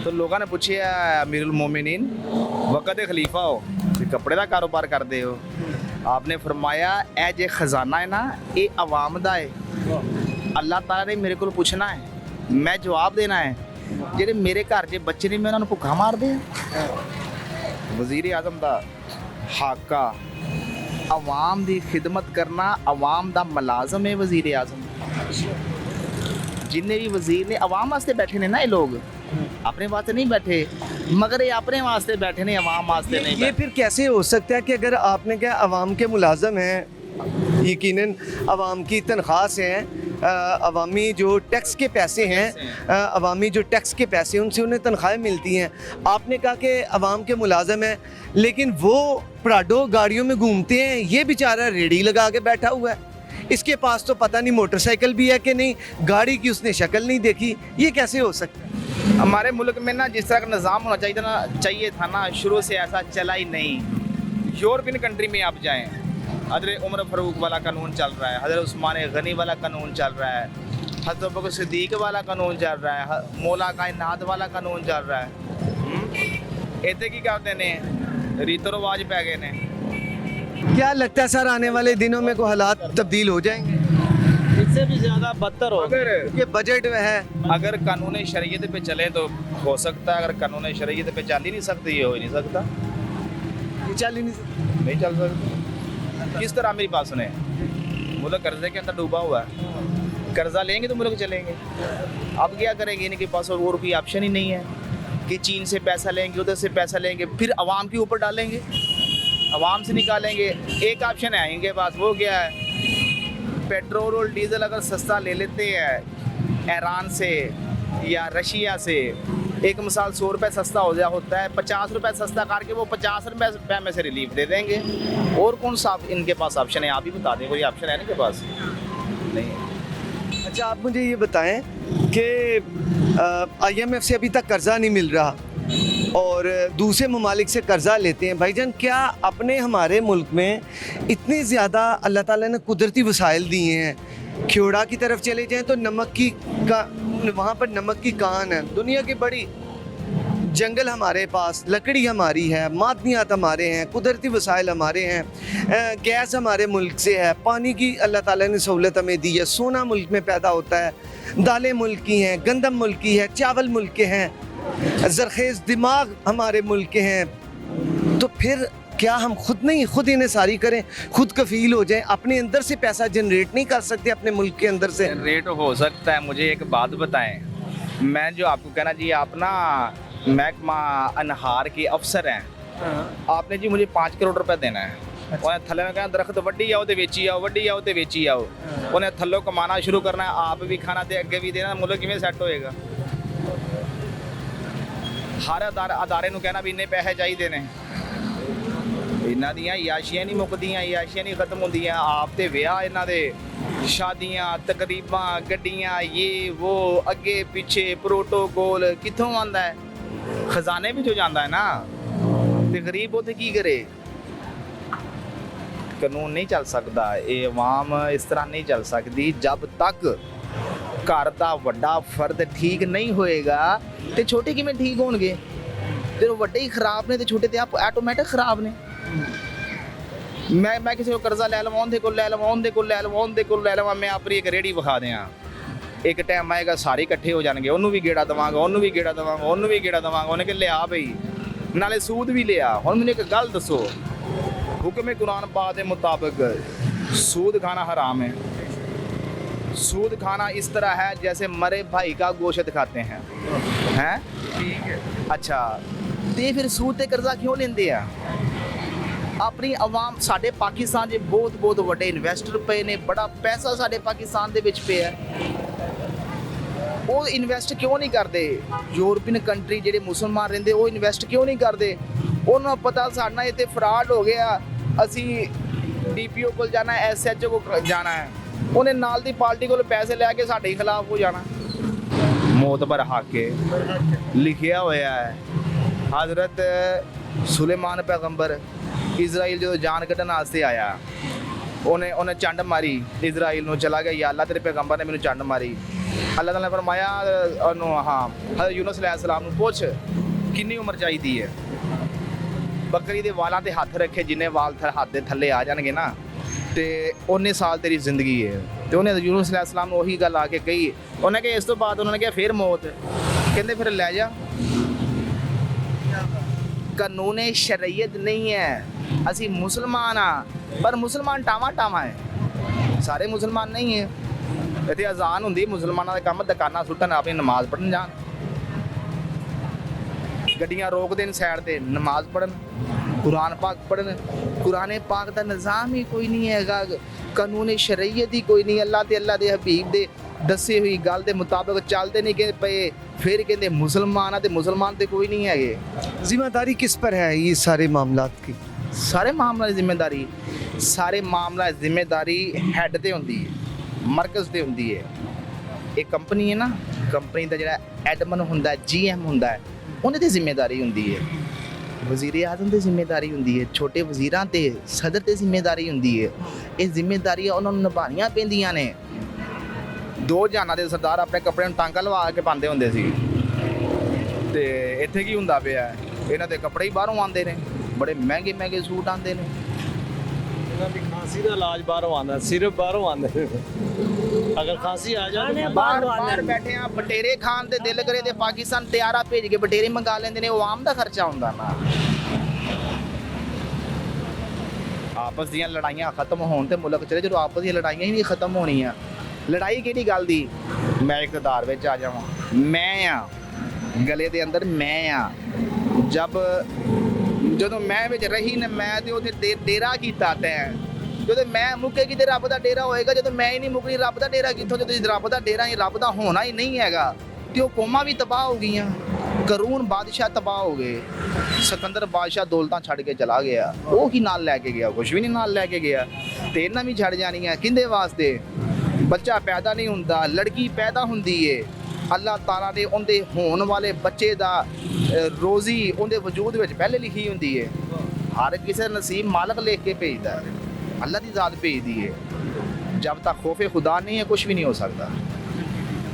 तो लोगों ने पूछा अमीरुल मोमिनीन वक़्त खलीफा हो, कपड़े का कारोबार करते हो? आपने फरमाया ए जे खजाना है ना, ये अवाम दा है, अल्लाह ताला ने मेरे को पूछना है, मैं जवाब देना है। जेडे मेरे घर जे बच्चे ने मैं उन्होंने भुखा मार दे। वज़ीर आज़म दा हाका अवाम दी खिदमत करना, अवाम दा मुलाजम है वज़ीर आज़म। जिन्ने भी वज़ीर ने अवाम वास्ते बैठे ने ना, ये लोग अपने वास्ते नहीं बैठे, मगर ये अपने वास्ते बैठे ने, अवाम वास्ते नहीं। ये फिर कैसे हो सकता है कि अगर आपने क्या अवाम के मुलाजम हैं, यकीनन अवाम की तनख्वाह से हैं, अवामी जो टैक्स के पैसे हैं, अवामी जो टैक्स के पैसे उनसे उन्हें तनख्वाहें मिलती हैं। आपने कहा कि अवाम के मुलाजम हैं, लेकिन वो प्राडो गाड़ियों में घूमते हैं, ये बेचारा रेडी लगा के बैठा हुआ है, इसके पास तो पता नहीं मोटरसाइकिल भी है कि नहीं, गाड़ी की उसने शक्ल नहीं देखी, ये कैसे हो सकता है? हमारे मुल्क में ना जिस तरह का निज़ाम होना चाहिए था ना, शुरू से ऐसा चला ही नहीं। यूरोपियन कंट्री में आप जाएं, हज़रत उमर फ़ारूक वाला कानून चल रहा है, हज़रत उस्मान गनी वाला कानून चल रहा है, हज़रत अबू बकर सिद्दीक वाला कानून चल रहा है, मौला कायनात वाला कानून चल रहा है। इतने की करते ने रीतो रिवाज पै गए ने। क्या लगता है सर आने वाले दिनों में कोई हालात तब्दील हो जाएंगे? इससे भी ज़्यादा बदतर हो। ये बजट है, अगर कानून शरीयत पे चले तो हो सकता है, अगर कानून शरीयत पे चल ही नहीं सकती, ये हो ही नहीं सकता, ये चल ही नहीं चल सकता। किस तरह मेरी बात सुने, मुल्क कर्जे के अंदर डूबा हुआ है, कर्जा लेंगे तो मुल्क चलेंगे। अब क्या करेंगे, इनके पास और कोई ऑप्शन ही नहीं है कि चीन से पैसा लेंगे, उधर से पैसा लेंगे, फिर आवाम के ऊपर डालेंगे, आवाम से निकालेंगे। एक ऑप्शन है इनके पास, वो क्या है, पेट्रोल और डीजल अगर सस्ता ले लेते हैं ईरान से या रशिया से, एक मिसाल 100 रुपये सस्ता हो होता है, 50 रुपये सस्ता करके वो 50 रुपये में से रिलीफ दे देंगे। और कौन सा इनके पास ऑप्शन है, आप ही बता दें, कोई ऑप्शन है इनके पास? नहीं। अच्छा आप मुझे ये बताएं कि IMF से अभी तक कर्जा नहीं मिल रहा और दूसरे ममालिक से कर्जा लेते हैं, भाईजान क्या अपने हमारे मुल्क में इतने ज़्यादा अल्लाह ताला ने कुदरती वसाइल दिए हैं, ख्योड़ा की तरफ चले जाएं तो नमक की वहाँ पर नमक की कान है, दुनिया की बड़ी जंगल हमारे पास, लकड़ी हमारी है, मादनियात हमारे हैं, कुदरती वसाइल हमारे हैं, गैस हमारे मुल्क से है, पानी की अल्लाह ताला ने सहूलत हमें दी है, सोना मुल्क में पैदा होता है, दालें मुल्क की हैं, गंदम मुल्क की है, चावल मुल्क के हैं, ज़रखेज़ दिमाग हमारे मुल्क के हैं। तो फिर क्या हम खुद इन्हें सारी करें, खुद कफील हो जाएं, अपने अंदर से पैसा जनरेट नहीं कर सकते अपने मुल्क के अंदर से? जनरेट हो सकता है। मुझे एक बात बताएं, मैं जो आपको कहना चाहिए, आप ना महकमा अनहार के अफसर हैं, आपने जी मुझे 5 करोड़ रुपए देना है। उन्हें थल्ले में कहना दरख्त वड्डी आओ तो वेची आओ, वड्डी आओ तो वेची आओ। उन्हें थल्लों कमाना शुरू करना है, आप भी खाना ते अगे भी देना, मुल्क किवें सैट होएगा। हर अदारे नूं कहना भी इन्ने पैसे चाहिए ने, इन्हां दियां याशियां नहीं मुकदियां, याशियां नहीं खत्म होंदियां। आप ते विआह इन्हां दे, शादियां, तकरीबां, गड्डियां, ये वो, अगे पीछे प्रोटोकॉल कित्थों आंदा है? खजाने भी जो जाता है ना, ते गरीब उत्थे की करे? कानून नहीं चल सकता, ये अवाम इस तरह नहीं चल सकती। जब तक घर का वड्डा फर्द ठीक नहीं होएगा तो छोटे किवें ठीक होणगे? जो वड्डे ही खराब ने तो छोटे तो आप ऑटोमैटिक खराब ने। मैं किसी को कर्जा लै लवां, उहदे कोल लै लवां, उहदे कोल लै लवां, उहदे कोल लै लवां, मैं अपनी एक रेहड़ी विखा दियां, एक टाइम आएगा सारे इकट्ठे हो जाएंगे, उन्होंने भी गेड़ा देवांगा, उन्होंने भी गेड़ा देवांगा, उन्होंने भी गेड़ा देवांगा। उन्हें कहा लिया बई, नाले सूद भी लिया। हुण मैनूं एक गल दसो, हुक्म कुरान पाक के मुताबिक सूद खाना हराम है। सूद खाना इस तरह है जैसे मरे भाई का गोश्त खाते हैं, हैं? ठीक है। अच्छा, तो फिर सूद ते कर्जा क्यों लेंदे आ? अपनी आवाम, साडे पाकिस्तान के बहुत बहुत बड़े इन्वेस्टर पे ने, बड़ा पैसा साडे पाकिस्तान दे विच पिया है। वो इन्वेस्ट क्यों नहीं करते? यूरोपीयन कंट्री ਜਿਹੜੇ मुसलमान रहंदे वो इन्वेस्ट क्यों नहीं करते? उन्होंने पता साडा इत्थे फ्रॉड हो गया, असी DPO को जाना है, SHO को जाना है, उन्हें नाल दी पार्टी को पैसे लैके साडे खिलाफ हो जाना। मोतबर हाके लिखिया होया है, हज़रत सुलेमान पैगंबर इजराइल जो जान कड्ढण वास्ते आया, उन्हें चंड मारी इजराइल नूं, चला गया, या अल्लाह तेरे पैगंबर ने मैनूं चंड मारी। अल्लाह ताला ने फरमाया हाँ हज़रत यूनुस अलैहिस्सलाम नूं पुछ कितनी उम्र चाहिए है? बकरी के वालों से हाथ रखे, जिन्हें वाल हाथ के थले आ जाएंगे ना, तो उन्ने साल तेरी जिंदगी है। तो उन्हें यूनुस अलैहिस्सलाम ने उही गल आके कही। उन्हें कहा, इस तो बाद उन्होंने कहा फिर मौत, कहते फिर लै जा। कानून शरीयत नहीं है, असी मुसलमान हाँ, पर मुसलमान टावा टावा है, सारे मुसलमान नहीं है। इतने अजान होंगी, मुसलमानों का काम दुकाना सुट्टन, अपनी नमाज पढ़न जान, गड्डियां रोक देन साइड ते, नमाज पढ़न, कुरान पाक पढ़न। कुरान पाक का निज़ाम ही कोई नहीं है, कानून शरीयत ही कोई नहीं। अल्लाह ते अल्लाह दे हबीब दे दसी हुई गल के मुताबिक चलते नहीं कि पे, फिर कहते मुसलमान है, तो मुसलमान तो कोई नहीं है। जिम्मेदारी किस पर है ये सारे मामलात की? सारे मामला जिम्मेदारी, सारे मामला जिम्मेदारी हैड ते होंदी है, मरकज़ ते होंदी है। एक कंपनी है ना, कंपनी का जो एडमन होंदा है, GM होंदा है, उन्हें तो जिम्मेदारी होंदी है। वज़ीर आज़म की जिम्मेदारी होंदी है, छोटे वज़ीरां ते सदर ते जिम्मेदारी होंदी है। ये जिम्मेदारियां उन्होंने निभानियां पैंदियां ने। 2 जहानां दे सरदार अपने कपड़े में टांका लवा के पाते होंदे सी, ते इत्थे की हुंदा पिया, इन्हां दे कपड़े ही बाहरों आंदे ने, बड़े महंगे महंगे सूट आंदे ने। खांसी का इलाज बाहरों आंदा, सिर्फ बाहरों आंदे। अगर खांसी आ जाए तो बाहर बैठे हैं, बटेरे खान दे दिल करे ते पाकिस्तान तैयारा भेज के बटेरे मंगा लेंदे ने, वो आम दा खर्चा हुंदा ना। आपस दियां लड़ाइयां खत्म होण ते मुल्क चले, जो आपस दी लड़ाइयां ही नहीं खत्म होणियां। लड़ाई किहड़ी गल दी? मैं इकतदार विच आ जावां, मैं आ गले दे अंदर, मैं आ। ਜਦੋਂ ਮੈਂ ਵਿੱਚ ਰਹੀ ਨਾ, ਮੈਂ ਤੇ ਉਹਦੇ ਡੇਰਾ ਕੀਤਾ ਤੈਂ। ਜਦੋਂ ਮੈਂ ਮੁੱਕੇਗੀ ਤੇ ਰੱਬ ਦਾ ਡੇਰਾ ਹੋਏਗਾ, ਜਦੋਂ ਮੈਂ ਹੀ ਨਹੀਂ ਮੁੱਕਣੀ ਰੱਬ ਦਾ ਡੇਰਾ ਕਿੱਥੋਂ? ਜਦੋਂ ਰੱਬ ਦਾ ਡੇਰਾ ਹੀ ਰੱਬ ਦਾ ਹੋਣਾ ਹੀ ਨਹੀਂ ਹੈਗਾ, ਤੇ ਉਹ ਕੌਮਾਂ ਵੀ ਤਬਾਹ ਹੋ ਗਈਆਂ, ਕਰੂਨ ਬਾਦਸ਼ਾਹ ਤਬਾਹ ਹੋ ਗਏ, ਸਿਕੰਦਰ ਬਾਦਸ਼ਾਹ ਦੌਲਤਾਂ ਛੱਡ ਕੇ ਚਲਾ ਗਿਆ, ਉਹ ਕੀ ਨਾਲ ਲੈ ਕੇ ਗਿਆ? ਕੁਛ ਵੀ ਨਹੀਂ ਨਾਲ ਲੈ ਕੇ ਗਿਆ। ਤੇ ਇਹਨਾਂ ਵੀ ਛੱਡ ਜਾਣੀਆਂ ਕਿਹਦੇ ਵਾਸਤੇ? ਬੱਚਾ ਪੈਦਾ ਨਹੀਂ ਹੁੰਦਾ, ਲੜਕੀ ਪੈਦਾ ਹੁੰਦੀ ਏ, अल्लाह ताला ने उनके होने वाले बच्चे का रोज़ी उनके वजूद में पहले लिखी होंगी है। हर किसी नसीब मालक लिख के भेजता है, अल्लाह की ज़ात भेजती है। जब तक खौफ खुदा नहीं है कुछ भी नहीं हो सकता।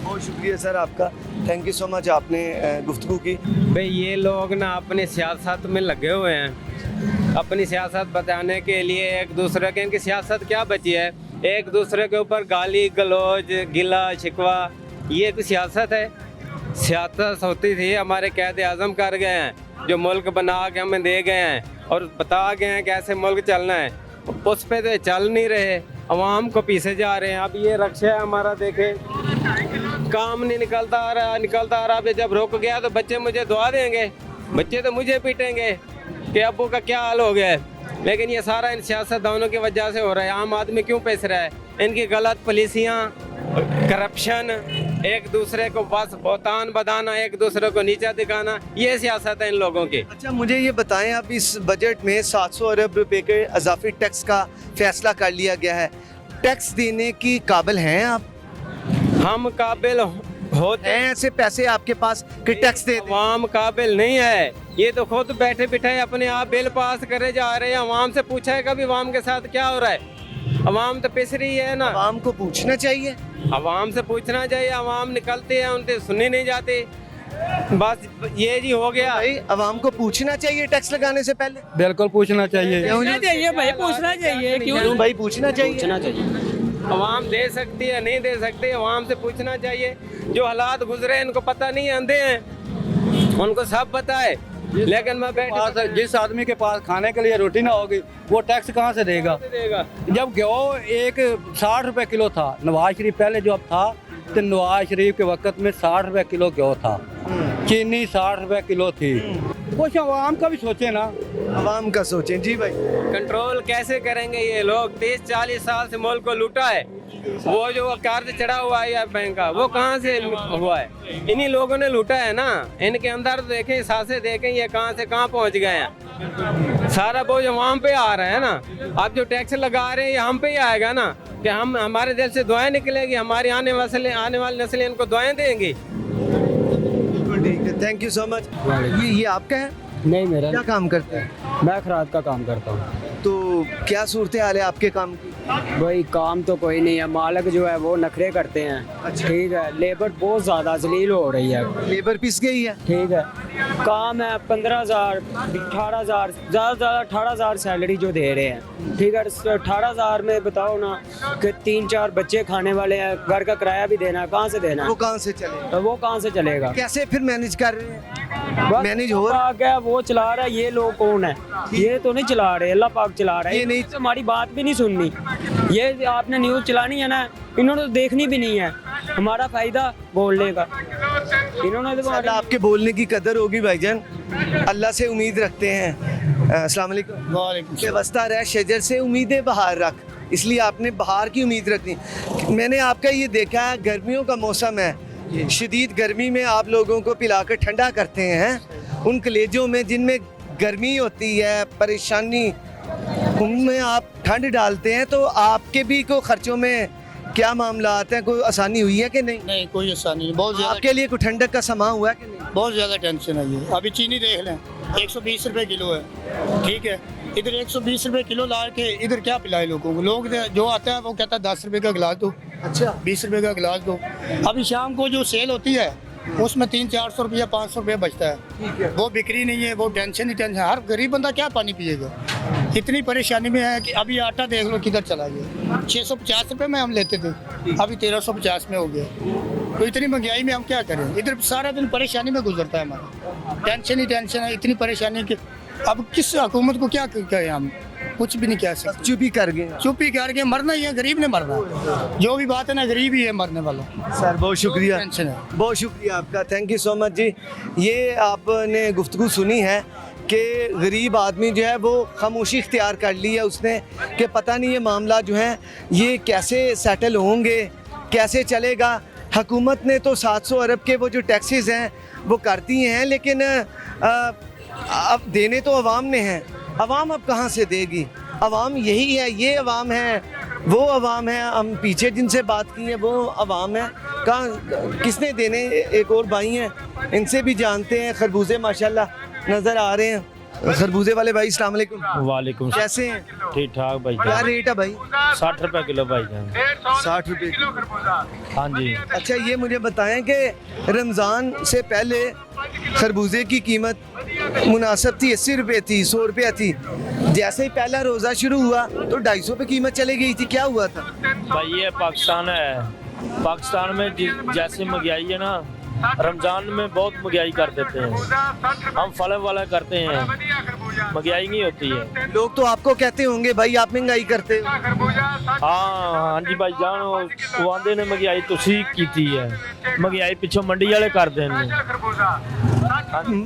बहुत शुक्रिया सर आपका, थैंक यू सो मच, आपने गुफ्तगू की। भाई ये लोग ना अपनी सियासत में लगे हुए हैं, अपनी सियासत बताने के लिए एक दूसरे के, इनकी सियासत क्या बची है? एक दूसरे के ऊपर गाली गलौज, गिला शिकवा, ये कोई सियासत है? सियासत होती थी हमारे कैद आज़म कर गए हैं, जो मुल्क बना के हमें दे गए हैं और बता गए हैं कैसे मुल्क चलना है, उस पे तो चल नहीं रहे, अवाम को पीछे जा रहे हैं। अब ये रक्षा है हमारा, देखे काम नहीं निकलता आ रहा। अभी जब रुक गया तो बच्चे मुझे दुआ देंगे, बच्चे तो मुझे पीटेंगे कि अब्बू का क्या हाल हो गया है। लेकिन ये सारा इन सियासतदानों की वजह से हो रहा है। आम आदमी क्यों पिस रहा है? इनकी गलत पॉलिसियाँ, करप्शन, एक दूसरे को बस बहुतान बदाना, एक दूसरे को नीचा दिखाना, ये सियासत है इन लोगों की। अच्छा मुझे ये बताएं, अब इस बजट में 700 अरब रुपए के इजाफी टैक्स का फैसला कर लिया गया है। टैक्स देने की काबिल हैं आप? हम काबिल होते हैं ऐसे पैसे आपके पास कि टैक्स दे दें? अवाम काबिल नहीं है। ये तो खुद बैठे बिठाए अपने आप बिल पास करे जा रहे हैं। अवाम से पूछा है कभी अवाम के साथ क्या हो रहा है? अवाम तो पिस रही है ना। अवाम को पूछना चाहिए, अवाम से पूछना चाहिए। अवाम निकलते हैं, उनसे सुनने नहीं जाते। बस ये जी हो गया। भाई अवाम को पूछना चाहिए टैक्स लगाने से पहले। बिल्कुल पूछना चाहिए। पूछना चाहिए भाई, पूछना चाहिए। क्यों भाई पूछना चाहिए? पूछना चाहिए। अवाम दे सकती है, नहीं दे सकती, अवाम से पूछना चाहिए। जो हालात गुजरे इनको पता नहीं, अंधे हैं, उनको सब पता है। लेकिन मैं बैठ, जिस आदमी के पास खाने के लिए रोटी ना होगी वो टैक्स कहाँ से देगा? जब गेहूँ एक 60 रुपए किलो था, नवाज शरीफ पहले जो अब था, तो नवाज शरीफ के वक्त में 60 रुपए किलो गेहूँ था, चीनी 60 रुपए किलो थी। कुछ आवाम का भी सोचे ना, आवाम का सोचें। जी भाई कंट्रोल कैसे करेंगे ये लोग? 30-40 साल से मुल्क को लूटा है। वो जो कर्ज चढ़ा हुआ है बैंक का, वो कहाँ से हुआ है? इन्हीं लोगों ने लूटा है ना। इनके अंदर देखें, सांसें देखें, ये कहाँ से कहाँ पहुँच गए हैं। सारा बोझ अवाम पे आ रहा है ना। अब जो टैक्स लगा रहे हैं ये हम पे ही आएगा ना, कि हम हमारे दिल से दुआएं निकलेगी, हमारी आने वाली नस्लें इनको दुआएं देंगी। ठीक है, थैंक यू सो मच। ये आपका है? नहीं मेरा। क्या काम करते हैं? मैं खराद का काम करता हूँ। तो क्या सूरत हाल है आपके काम की? भाई काम तो कोई नहीं है, मालिक जो है वो नखरे करते हैं। अच्छा। ठीक है, लेबर बहुत ज़्यादा जलील हो रही है। लेबर पिस गई है। ठीक है, काम है 15,000 18,000, ज़्यादा से ज़्यादा 18,000 सैलरी जो दे रहे हैं। ठीक है, 18,000 में बताओ ना कि 3-4 बच्चे खाने वाले हैं, घर का किराया भी देना है, कहाँ से देना है? वो कहाँ से चलेगा? तो वो कहाँ से चलेगा? कैसे फिर मैनेज कर रहे हैं? मैनेज हो रहा है, वो चला रहा है। ये लोग कौन है? ये तो नहीं चला रहे, अल्लाह पाक चला रहा है। ये नहीं, हमारी बात भी नहीं सुननी। ये आपने न्यूज़ चलानी है ना, इन्होंने तो देखनी भी नहीं है। हमारा फायदा बोलने का, इन्होंने तो आपके बोलने की कदर होगी भाईजान। अल्लाह से उम्मीद रखते हैं। अस्सलाम वालेकुम। बेवस्ता रह शजर से उम्मीदें बहार रख, इसलिए आपने बहार की उम्मीद रखनी। मैंने आपका ये देखा है, गर्मियों का मौसम है, शदीद गर्मी में आप लोगों को पिलाकर ठंडा करते हैं। उन कलेजों में जिनमें गर्मी होती है, परेशानी, उनमें आप ठंड डालते हैं। तो आपके भी को खर्चों में क्या मामला आते हैं? कोई आसानी हुई है कि नहीं? नहीं, कोई आसानी नहीं। बहुत ज़्यादा आपके लिए कोई ठंडक का सामान हुआ है कि नहीं? बहुत ज़्यादा टेंशन है ये। अभी चीनी देख लें, 120 रुपए किलो है। ठीक है, इधर 120 रुपए किलो ला के इधर क्या पिलाए लोगों को? लोग जो आता है वो कहता है 10 रुपए का गिलास दो। अच्छा, 20 रुपए का गिलास दो। अभी शाम को जो सेल होती है उसमें 300-400 रुपया 500 रुपया बचता है। वो बिक्री नहीं है, वो टेंशन ही टेंशन। हर गरीब बंदा क्या पानी पिएगा? इतनी परेशानी में है कि अभी आटा देख लो किधर चला गया। 650 रुपये में हम लेते थे, अभी 1350 में हो गया। तो इतनी महंगाई में हम क्या करें? इधर सारा दिन परेशानी में गुजरता है हमारा। टेंशन ही टेंशन है, इतनी परेशानी कि अब किस हुकूमत को क्या कहें हम? कुछ भी नहीं कह सकते। चुप ही कर गए। चुप ही करके मरना ही है, गरीब ने मरना। जो भी बात है ना, गरीब ही है मरने वाला। सर बहुत शुक्रिया, टेंशन है। बहुत शुक्रिया आपका, थैंक यू सो मच जी। ये आपने गुफ्तगू सुनी है कि गरीब आदमी जो है वो खामोशी इख्तियार कर ली है उसने, कि पता नहीं ये मामला जो है ये कैसे सेटल होंगे, कैसे चलेगा। हुकूमत ने तो 700 अरब के वो जो टैक्सेस हैं वो करती हैं, लेकिन अब देने तो अवाम ने हैं। अवाम अब कहाँ से देगी? अवाम यही है, ये अवाम है, वो अवाम है। हम पीछे जिनसे बात की है वो अवाम है। कहाँ किसने देने? एक और भाई हैं, इनसे भी जानते हैं। खरबूजे माशाल्लाह नज़र आ रहे हैं। खरबूजे वाले भाई अस्सलाम वालेकुम। वालेकुम। कैसे हैं? ठीक ठाक भाई। क्या रेट है भाई? 60 रुपए किलो भाई। 60 रुपए? हाँ जी। अच्छा ये मुझे बताएं कि रमज़ान से पहले खरबूजे की कीमत मुनासिब थी, 80 रुपये थी, 100 रुपया थी। जैसे ही पहला रोज़ा शुरू हुआ तो 250 पे कीमत चली गई थी। क्या हुआ था भाई? ये पाकिस्तान है। पाकिस्तान में जैसे महंगाई है ना, रमज़ान में बहुत महंगाई कर देते हैं। हम फल वाला करते हैं, महंगाई नहीं होती है। लोग तो आपको कहते होंगे भाई आप महंगाई करते हो। हाँ जी भाई जान वो आंदे ने महंगाई तुसी कीती है, महंगाई पिछों मंडी वाले कर देने।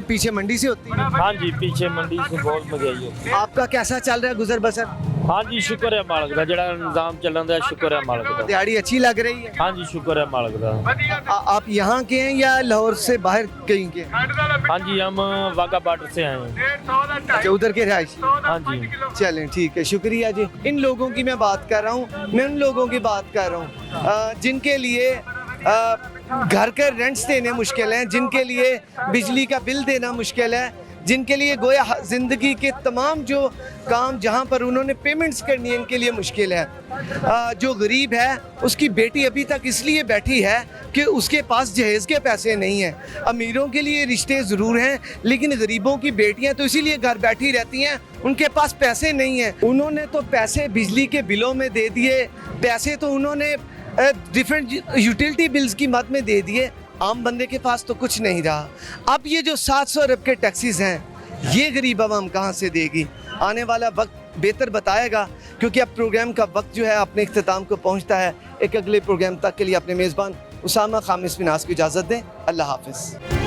पीछे मंडी से होती है। हाँ जी पीछे मंडी से बहुत महंगाई होती है। आपका कैसा चल रहा है गुजर बसर? हाँ जी शुक्र है मालिक दा, जेड़ा निजाम चलन दा शुक्र है मालिक दा। दिहाड़ी अच्छी लग रही है? हाँ जी शुक्र है मालिक दा। आप यहाँ के हैं या लाहौर से बाहर कहीं के? हाँ जी हम वाघा बॉर्डर से आए हैं। अच्छा उधर के रहायशी? हाँ जी चलें ठीक है, शुक्रिया जी। इन लोगों की मैं बात कर रहा हूँ, मैं उन लोगों की बात कर रहा हूँ जिनके लिए घर के रेंट्स देने मुश्किल हैं, जिनके लिए बिजली का बिल देना मुश्किल है, जिनके लिए गोया ज़िंदगी के तमाम जो काम जहाँ पर उन्होंने पेमेंट्स करनी है इनके लिए मुश्किल है। जो गरीब है उसकी बेटी अभी तक इसलिए बैठी है कि उसके पास जहेज़ के पैसे नहीं हैं। अमीरों के लिए रिश्ते ज़रूर हैं लेकिन गरीबों की बेटियां तो इसीलिए घर बैठी रहती हैं, उनके पास पैसे नहीं हैं। उन्होंने तो पैसे बिजली के बिलों में दे दिए, पैसे तो उन्होंने डिफरेंट यूटिलिटी बिल्स की मद में दे दिए, आम बंदे के पास तो कुछ नहीं रहा। अब ये जो 700 अरब के टैक्सीज हैं ये गरीब आवाम कहाँ से देगी? आने वाला वक्त बेहतर बताएगा, क्योंकि अब प्रोग्राम का वक्त जो है अपने इख्तिताम को पहुँचता है। एक अगले प्रोग्राम तक के लिए अपने मेज़बान उसामा खामिस मिनास को इजाज़त दें। अल्लाह हाफ़िज़।